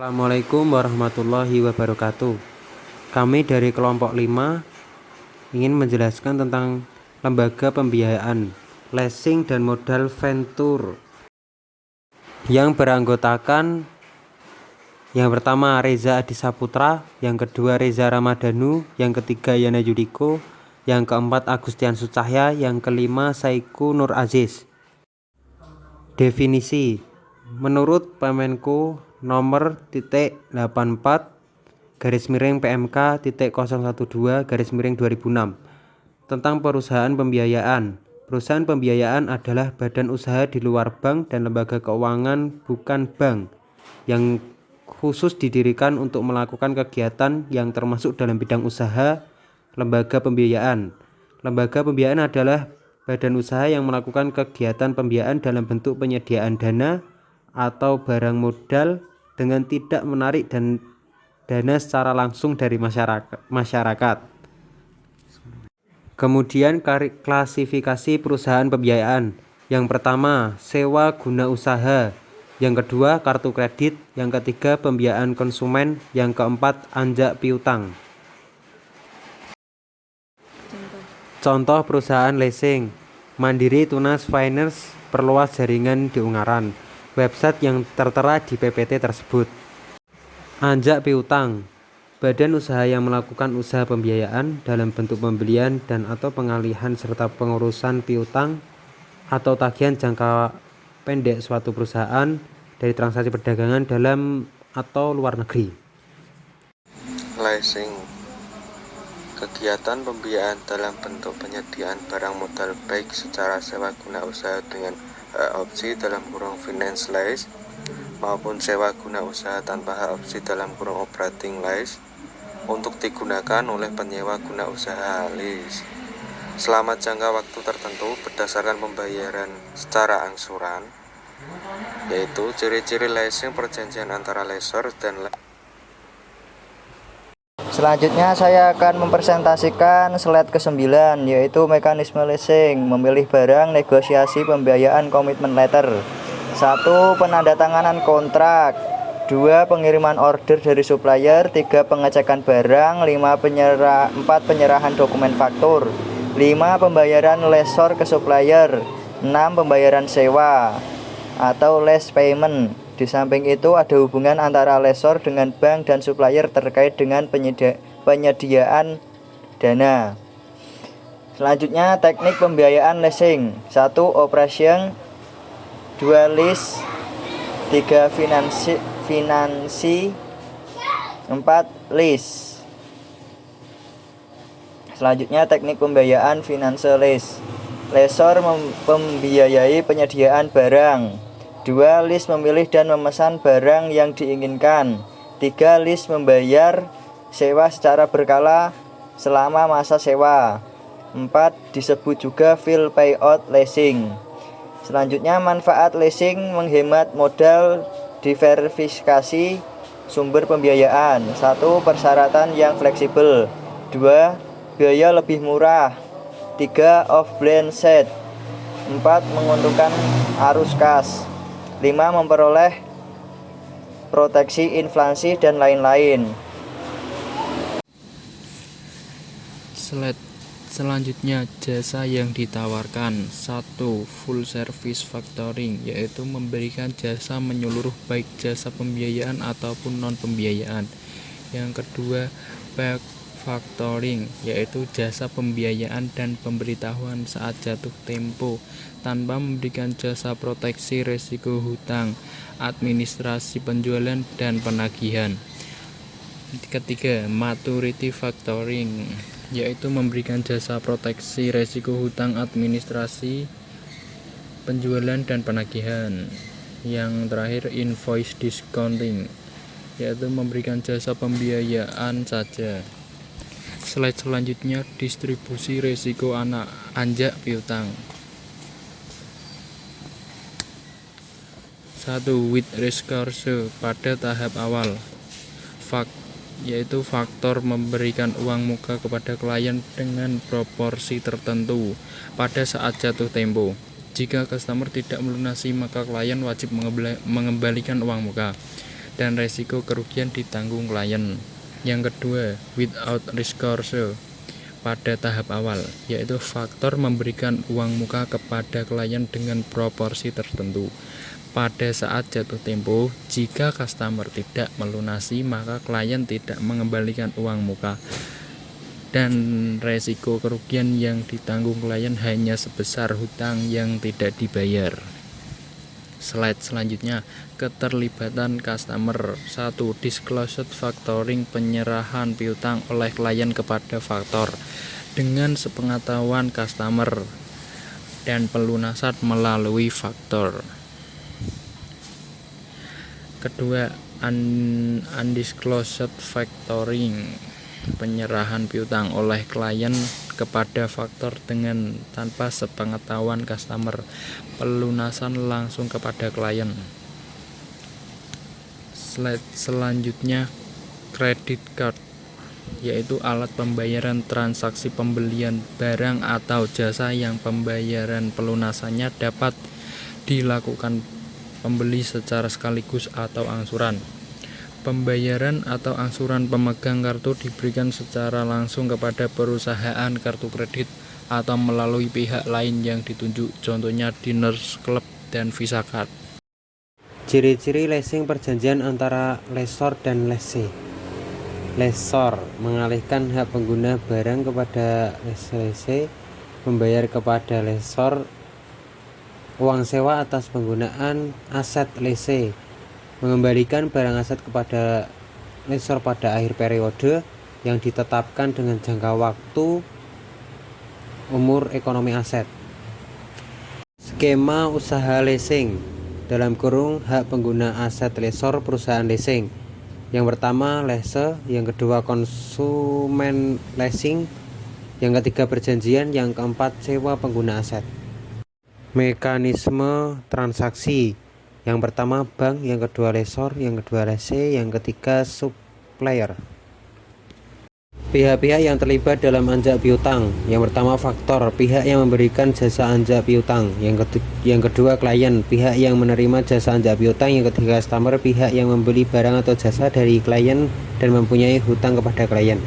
Assalamualaikum warahmatullahi wabarakatuh. Kami dari kelompok 5 ingin menjelaskan tentang lembaga pembiayaan, leasing dan modal venture yang beranggotakan yang pertama Reza Adi Saputra, yang kedua Reza Ramadhanu, yang ketiga Yana Yudiko, yang keempat Agustian Sucahya, yang kelima Saiku Nur Aziz. Definisi menurut Permenko nomor 84 PMK.012/2006 tentang perusahaan pembiayaan. Perusahaan pembiayaan adalah badan usaha di luar bank dan lembaga keuangan bukan bank yang khusus didirikan untuk melakukan kegiatan yang termasuk dalam bidang usaha lembaga pembiayaan. Lembaga pembiayaan adalah badan usaha yang melakukan kegiatan pembiayaan dalam bentuk penyediaan dana atau barang modal dengan tidak menarik dana secara langsung dari masyarakat. Kemudian klasifikasi perusahaan pembiayaan. Yang pertama, sewa guna usaha. Yang kedua, kartu kredit. Yang ketiga, pembiayaan konsumen. Yang keempat, anjak piutang. Contoh perusahaan leasing: Mandiri Tunas Finance, perluas jaringan di Ungaran. Website yang tertera di PPT tersebut. Anjak piutang: badan usaha yang melakukan usaha pembiayaan dalam bentuk pembelian dan atau pengalihan serta pengurusan piutang atau tagihan jangka pendek suatu perusahaan dari transaksi perdagangan dalam atau luar negeri. Leasing: kegiatan pembiayaan dalam bentuk penyediaan barang modal baik secara sewa guna usaha dengan opsi dalam kurung finance lease maupun sewa guna usaha tanpa hak opsi dalam kurung operating lease untuk digunakan oleh penyewa guna usaha lease selama jangka waktu tertentu berdasarkan pembayaran secara angsuran, yaitu ciri-ciri leasing perjanjian antara lessor dan Selanjutnya saya akan mempresentasikan slide ke-9, yaitu mekanisme leasing, memilih barang, negosiasi pembiayaan, komitmen letter. 1. Penandatanganan kontrak. 2. Pengiriman order dari supplier. 3. Pengecekan barang. 4. Penyerahan dokumen faktur. 5. Pembayaran lessor ke supplier. 6. Pembayaran sewa atau lease payment. Di samping itu ada hubungan antara lessor dengan bank dan supplier terkait dengan penyediaan dana. Selanjutnya teknik pembiayaan leasing. 1. Operation. 2. Lease. 3. Finansi. 4. Lease. Selanjutnya teknik pembiayaan financial lease. Lessor membiayai penyediaan barang. 2. Lease memilih dan memesan barang yang diinginkan. 3. Lease membayar sewa secara berkala selama masa sewa. 4. Disebut juga full payout leasing. Selanjutnya manfaat leasing: menghemat modal, diversifikasi sumber pembiayaan. 1. Persyaratan yang fleksibel. 2. Biaya lebih murah. 3. Off-balance sheet. 4. Menguntungkan arus kas. 5. Memperoleh proteksi inflasi dan lain-lain. Slide selanjutnya, jasa yang ditawarkan. 1. Full service factoring, yaitu memberikan jasa menyeluruh baik jasa pembiayaan ataupun non pembiayaan. Yang kedua, back factoring, yaitu jasa pembiayaan dan pemberitahuan saat jatuh tempo tanpa memberikan jasa proteksi risiko hutang, administrasi penjualan dan penagihan. Ketiga, maturity factoring, yaitu memberikan jasa proteksi risiko hutang, administrasi penjualan dan penagihan. Yang terakhir, invoice discounting, yaitu memberikan jasa pembiayaan saja. Slide selanjutnya, distribusi risiko anjak piutang. 1. With risk curve pada tahap awal. Yaitu faktor memberikan uang muka kepada klien dengan proporsi tertentu pada saat jatuh tempo. Jika customer tidak melunasi, maka klien wajib mengembalikan uang muka. dan resiko kerugian ditanggung klien. Yang kedua, without recourse pada tahap awal, yaitu faktor memberikan uang muka kepada klien dengan proporsi tertentu. Pada saat jatuh tempo, jika customer tidak melunasi, maka klien tidak mengembalikan uang muka dan resiko kerugian yang ditanggung klien hanya sebesar hutang yang tidak dibayar. Slide selanjutnya, keterlibatan customer. 1. Disclosed factoring, penyerahan piutang oleh klien kepada faktor dengan sepengetahuan customer dan pelunasan melalui faktor. Kedua, undisclosed factoring, penyerahan piutang oleh klien kepada faktor dengan tanpa sepengetahuan customer, pelunasan langsung kepada klien. Slide selanjutnya, credit card, yaitu alat pembayaran transaksi pembelian barang atau jasa yang pembayaran pelunasannya dapat dilakukan pembeli secara sekaligus atau angsuran. Pembayaran atau angsuran pemegang kartu diberikan secara langsung kepada perusahaan kartu kredit atau melalui pihak lain yang ditunjuk, contohnya Diners Club dan Visa Card. Ciri-ciri leasing perjanjian antara lessor dan lessee. Lessor mengalihkan hak pengguna barang kepada lessee, membayar kepada lessor uang sewa atas penggunaan aset lessee, mengembalikan barang aset kepada lessor pada akhir periode yang ditetapkan dengan jangka waktu umur ekonomi aset. Skema usaha leasing dalam kurung hak pengguna aset lessor perusahaan leasing. Yang pertama lessee, yang kedua konsumen leasing, yang ketiga perjanjian, yang keempat sewa pengguna aset. Mekanisme transaksi. Yang pertama bank, yang kedua lessor, yang kedua lessee, yang ketiga supplier. Pihak-pihak yang terlibat dalam anjak piutang. Yang pertama faktor, pihak yang memberikan jasa anjak piutang. Yang kedua klien, pihak yang menerima jasa anjak piutang. Yang ketiga customer, pihak yang membeli barang atau jasa dari klien dan mempunyai hutang kepada klien.